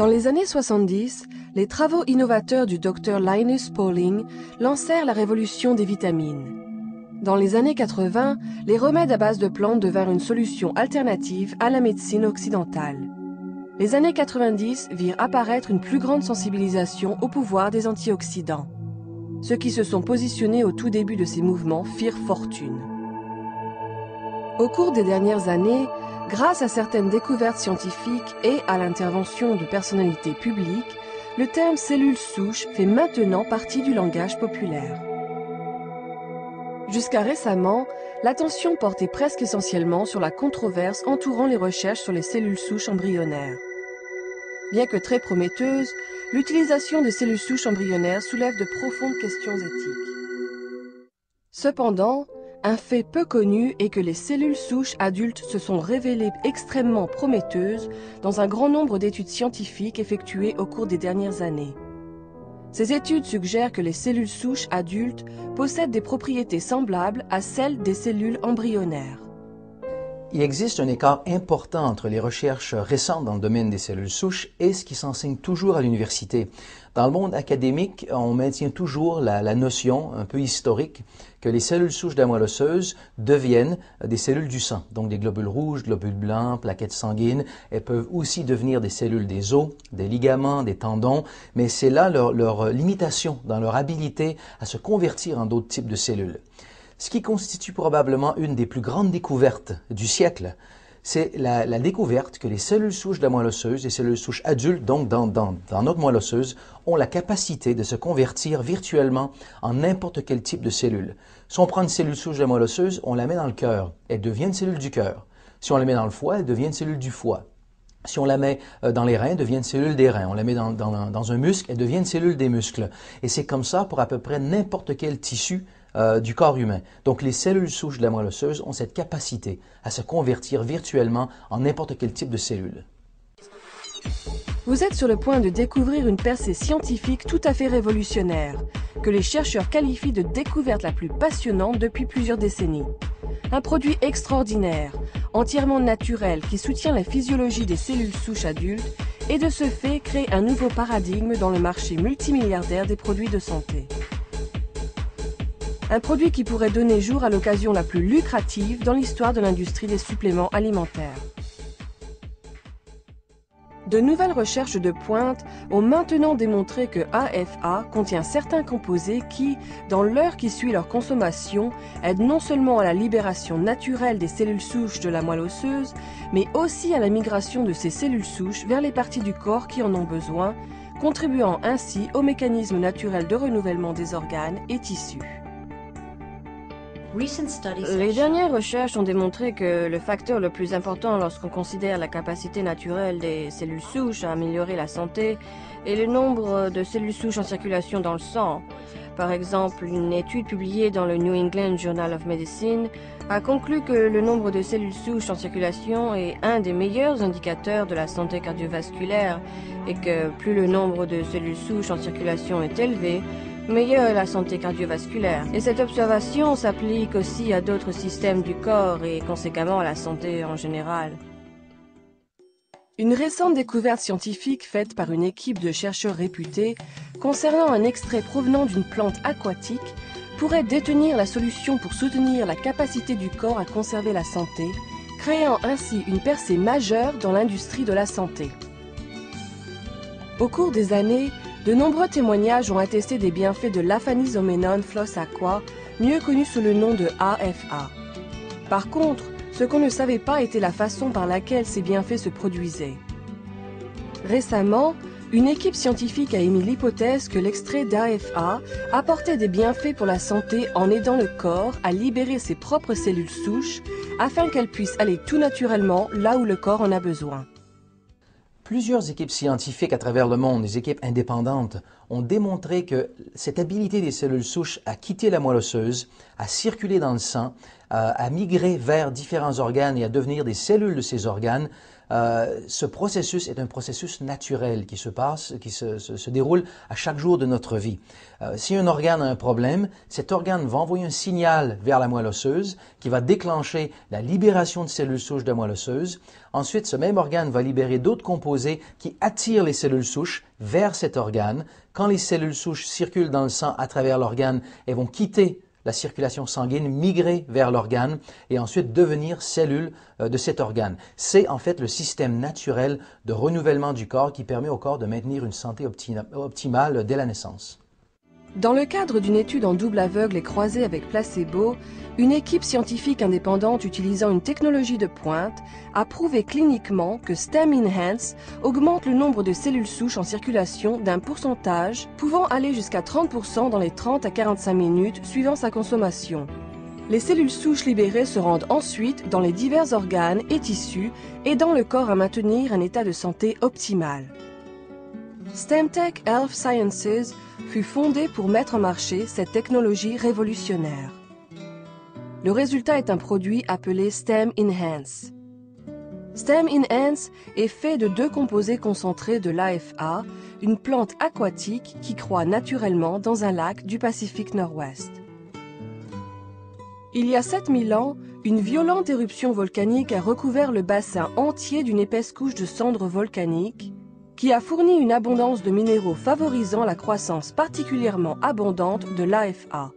Dans les années 70, les travaux innovateurs du Dr Linus Pauling lancèrent la révolution des vitamines. Dans les années 80, les remèdes à base de plantes devinrent une solution alternative à la médecine occidentale. Les années 90 virent apparaître une plus grande sensibilisation au pouvoir des antioxydants. Ceux qui se sont positionnés au tout début de ces mouvements firent fortune. Au cours des dernières années, grâce à certaines découvertes scientifiques et à l'intervention de personnalités publiques, le terme cellule souche fait maintenant partie du langage populaire. Jusqu'à récemment, l'attention portait presque essentiellement sur la controverse entourant les recherches sur les cellules souches embryonnaires. Bien que très prometteuse, l'utilisation des cellules souches embryonnaires soulève de profondes questions éthiques. Cependant, un fait peu connu est que les cellules souches adultes se sont révélées extrêmement prometteuses dans un grand nombre d'études scientifiques effectuées au cours des dernières années. Ces études suggèrent que les cellules souches adultes possèdent des propriétés semblables à celles des cellules embryonnaires. Il existe un écart important entre les recherches récentes dans le domaine des cellules souches et ce qui s'enseigne toujours à l'université. Dans le monde académique, on maintient toujours la notion un peu historique que les cellules souches de la moelle osseuse deviennent des cellules du sang, donc des globules rouges, globules blancs, plaquettes sanguines. Elles peuvent aussi devenir des cellules des os, des ligaments, des tendons, mais c'est là leur limitation dans leur habilité à se convertir en d'autres types de cellules. Ce qui constitue probablement une des plus grandes découvertes du siècle, c'est la découverte que les cellules souches de la moelle osseuse, les cellules souches adultes, donc dans notre moelle osseuse, ont la capacité de se convertir virtuellement en n'importe quel type de cellule. Si on prend une cellule souche de la moelle osseuse, on la met dans le cœur, elle devient une cellule du cœur. Si on la met dans le foie, elle devient une cellule du foie. Si on la met dans les reins, elle devient une cellule des reins. On la met dans un muscle, elle devient une cellule des muscles. Et c'est comme ça pour à peu près n'importe quel tissu du corps humain. Donc les cellules souches de la moelle osseuse ont cette capacité à se convertir virtuellement en n'importe quel type de cellule. Vous êtes sur le point de découvrir une percée scientifique tout à fait révolutionnaire, que les chercheurs qualifient de découverte la plus passionnante depuis plusieurs décennies. Un produit extraordinaire, entièrement naturel, qui soutient la physiologie des cellules souches adultes et de ce fait crée un nouveau paradigme dans le marché multimilliardaire des produits de santé. Un produit qui pourrait donner jour à l'occasion la plus lucrative dans l'histoire de l'industrie des suppléments alimentaires. De nouvelles recherches de pointe ont maintenant démontré que AFA contient certains composés qui, dans l'heure qui suit leur consommation, aident non seulement à la libération naturelle des cellules souches de la moelle osseuse, mais aussi à la migration de ces cellules souches vers les parties du corps qui en ont besoin, contribuant ainsi au mécanisme naturel de renouvellement des organes et tissus. Les dernières recherches ont démontré que le facteur le plus important lorsqu'on considère la capacité naturelle des cellules souches à améliorer la santé est le nombre de cellules souches en circulation dans le sang. Par exemple, une étude publiée dans le New England Journal of Medicine a conclu que le nombre de cellules souches en circulation est un des meilleurs indicateurs de la santé cardiovasculaire et que plus le nombre de cellules souches en circulation est élevé, meilleure est la santé cardiovasculaire. Et cette observation s'applique aussi à d'autres systèmes du corps et conséquemment à la santé en général. Une récente découverte scientifique faite par une équipe de chercheurs réputés concernant un extrait provenant d'une plante aquatique pourrait détenir la solution pour soutenir la capacité du corps à conserver la santé, créant ainsi une percée majeure dans l'industrie de la santé. Au cours des années, de nombreux témoignages ont attesté des bienfaits de l'Aphanizomenon floss aqua, mieux connu sous le nom de AFA. Par contre, ce qu'on ne savait pas était la façon par laquelle ces bienfaits se produisaient. Récemment, une équipe scientifique a émis l'hypothèse que l'extrait d'AFA apportait des bienfaits pour la santé en aidant le corps à libérer ses propres cellules souches afin qu'elles puissent aller tout naturellement là où le corps en a besoin. Plusieurs équipes scientifiques à travers le monde, des équipes indépendantes, ont démontré que cette habilité des cellules souches à quitter la moelle osseuse, à circuler dans le sang, à migrer vers différents organes et à devenir des cellules de ces organes, Ce processus est un processus naturel qui se déroule à chaque jour de notre vie. Si un organe a un problème, cet organe va envoyer un signal vers la moelle osseuse qui va déclencher la libération de cellules souches de moelle osseuse. Ensuite, ce même organe va libérer d'autres composés qui attirent les cellules souches vers cet organe. Quand les cellules souches circulent dans le sang à travers l'organe, elles vont quitter la circulation sanguine, migrer vers l'organe et ensuite devenir cellules de cet organe. C'est en fait le système naturel de renouvellement du corps qui permet au corps de maintenir une santé optimale dès la naissance. Dans le cadre d'une étude en double aveugle et croisée avec placebo, une équipe scientifique indépendante utilisant une technologie de pointe a prouvé cliniquement que STEM Enhance augmente le nombre de cellules souches en circulation d'un pourcentage pouvant aller jusqu'à 30% dans les 30 à 45 minutes suivant sa consommation. Les cellules souches libérées se rendent ensuite dans les divers organes et tissus, aidant le corps à maintenir un état de santé optimal. STEMtech Health Sciences fut fondée pour mettre en marché cette technologie révolutionnaire. Le résultat est un produit appelé STEM Enhance. STEM Enhance est fait de 2 composés concentrés de l'AFA, une plante aquatique qui croît naturellement dans un lac du Pacifique Nord-Ouest. Il y a 7000 ans, une violente éruption volcanique a recouvert le bassin entier d'une épaisse couche de cendres volcaniques qui a fourni une abondance de minéraux favorisant la croissance particulièrement abondante de l'AFA.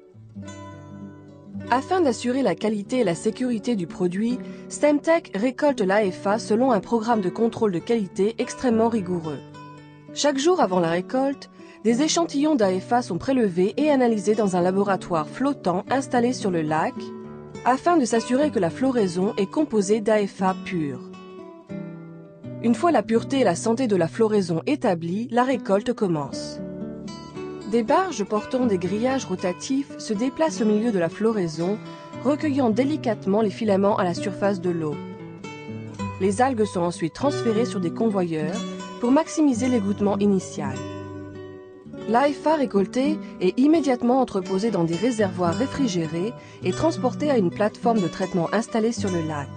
Afin d'assurer la qualité et la sécurité du produit, STEMtech récolte l'AFA selon un programme de contrôle de qualité extrêmement rigoureux. Chaque jour avant la récolte, des échantillons d'AFA sont prélevés et analysés dans un laboratoire flottant installé sur le lac, afin de s'assurer que la floraison est composée d'AFA pure. Une fois la pureté et la santé de la floraison établies, la récolte commence. Des barges portant des grillages rotatifs se déplacent au milieu de la floraison, recueillant délicatement les filaments à la surface de l'eau. Les algues sont ensuite transférées sur des convoyeurs pour maximiser l'égouttement initial. L'AFA récoltée est immédiatement entreposée dans des réservoirs réfrigérés et transportée à une plateforme de traitement installée sur le lac.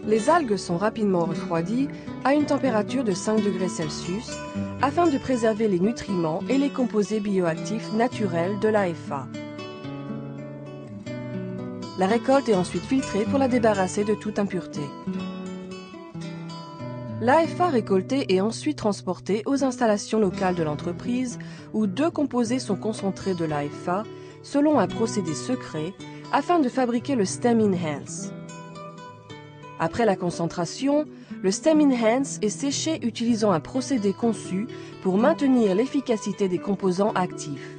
Les algues sont rapidement refroidies à une température de 5 degrés Celsius afin de préserver les nutriments et les composés bioactifs naturels de l'AFA. La récolte est ensuite filtrée pour la débarrasser de toute impureté. L'AFA récoltée est ensuite transportée aux installations locales de l'entreprise où 2 composés sont concentrés de l'AFA selon un procédé secret afin de fabriquer le STEM Enhance. Après la concentration, le STEM Enhance est séché utilisant un procédé conçu pour maintenir l'efficacité des composants actifs.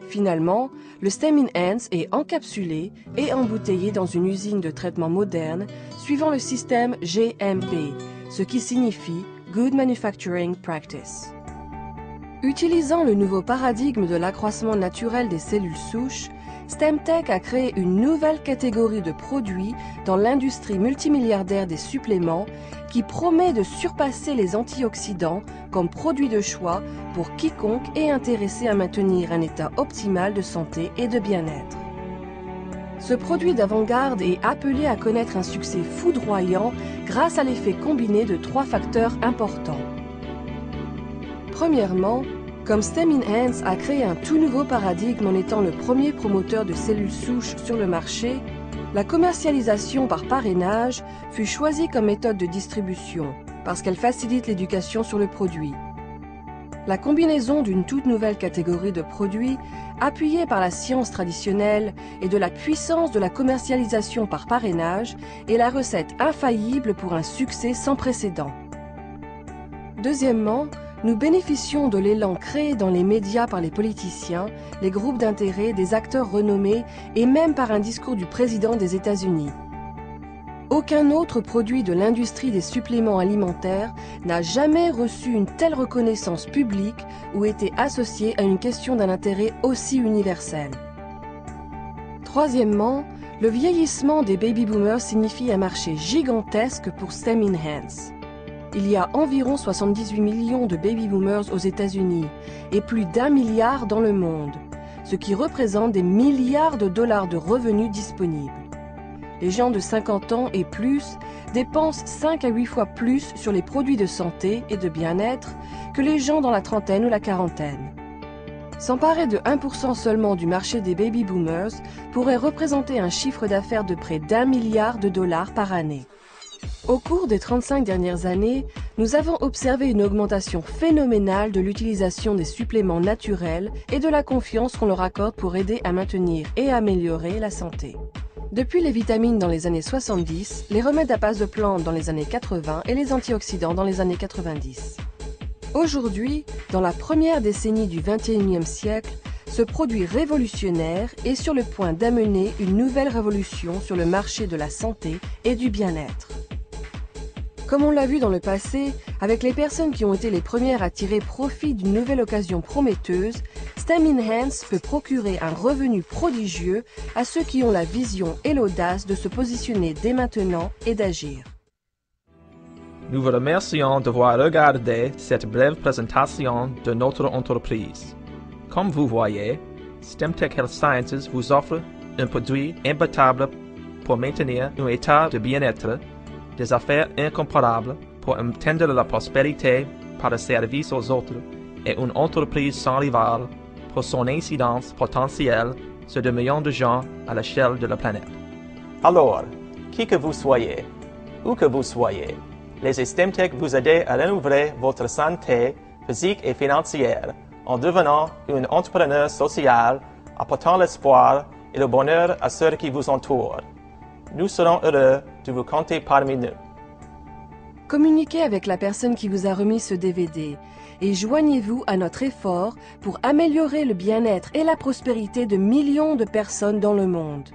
Finalement, le STEM Enhance est encapsulé et embouteillé dans une usine de traitement moderne suivant le système GMP, ce qui signifie Good Manufacturing Practice. Utilisant le nouveau paradigme de l'accroissement naturel des cellules souches, STEMtech a créé une nouvelle catégorie de produits dans l'industrie multimilliardaire des suppléments qui promet de surpasser les antioxydants comme produit de choix pour quiconque est intéressé à maintenir un état optimal de santé et de bien-être. Ce produit d'avant-garde est appelé à connaître un succès foudroyant grâce à l'effet combiné de 3 facteurs importants. Premièrement, comme STEM Enhance a créé un tout nouveau paradigme en étant le premier promoteur de cellules souches sur le marché, la commercialisation par parrainage fut choisie comme méthode de distribution parce qu'elle facilite l'éducation sur le produit. La combinaison d'une toute nouvelle catégorie de produits, appuyée par la science traditionnelle et de la puissance de la commercialisation par parrainage, est la recette infaillible pour un succès sans précédent. Deuxièmement, nous bénéficions de l'élan créé dans les médias par les politiciens, les groupes d'intérêt, des acteurs renommés et même par un discours du président des États-Unis. Aucun autre produit de l'industrie des suppléments alimentaires n'a jamais reçu une telle reconnaissance publique ou été associé à une question d'un intérêt aussi universel. Troisièmement, le vieillissement des baby-boomers signifie un marché gigantesque pour STEM Enhance. Il y a environ 78 millions de baby-boomers aux États-Unis et plus d'1 milliard dans le monde, ce qui représente des milliards de dollars de revenus disponibles. Les gens de 50 ans et plus dépensent 5 à 8 fois plus sur les produits de santé et de bien-être que les gens dans la trentaine ou la quarantaine. S'emparer de 1% seulement du marché des baby boomers pourrait représenter un chiffre d'affaires de près d'1 milliard de dollars par année. Au cours des 35 dernières années, nous avons observé une augmentation phénoménale de l'utilisation des suppléments naturels et de la confiance qu'on leur accorde pour aider à maintenir et améliorer la santé. Depuis les vitamines dans les années 70, les remèdes à base de plantes dans les années 80 et les antioxydants dans les années 90. Aujourd'hui, dans la première décennie du XXIe siècle, ce produit révolutionnaire est sur le point d'amener une nouvelle révolution sur le marché de la santé et du bien-être. Comme on l'a vu dans le passé, avec les personnes qui ont été les premières à tirer profit d'une nouvelle occasion prometteuse, STEM-Enhance peut procurer un revenu prodigieux à ceux qui ont la vision et l'audace de se positionner dès maintenant et d'agir. Nous vous remercions d'avoir regardé cette brève présentation de notre entreprise. Comme vous voyez, STEMtech Health Sciences vous offre un produit imbattable pour maintenir un état de bien-être, des affaires incomparables pour atteindre la prospérité par le service aux autres et une entreprise sans rival pour son incidence potentielle sur des millions de gens à l'échelle de la planète. Alors, qui que vous soyez, où que vous soyez, les STEMtech vous aident à renouveler votre santé physique et financière en devenant un entrepreneur social apportant l'espoir et le bonheur à ceux qui vous entourent. Nous serons heureux de vous compter parmi nous. Communiquez avec la personne qui vous a remis ce DVD et joignez-vous à notre effort pour améliorer le bien-être et la prospérité de millions de personnes dans le monde.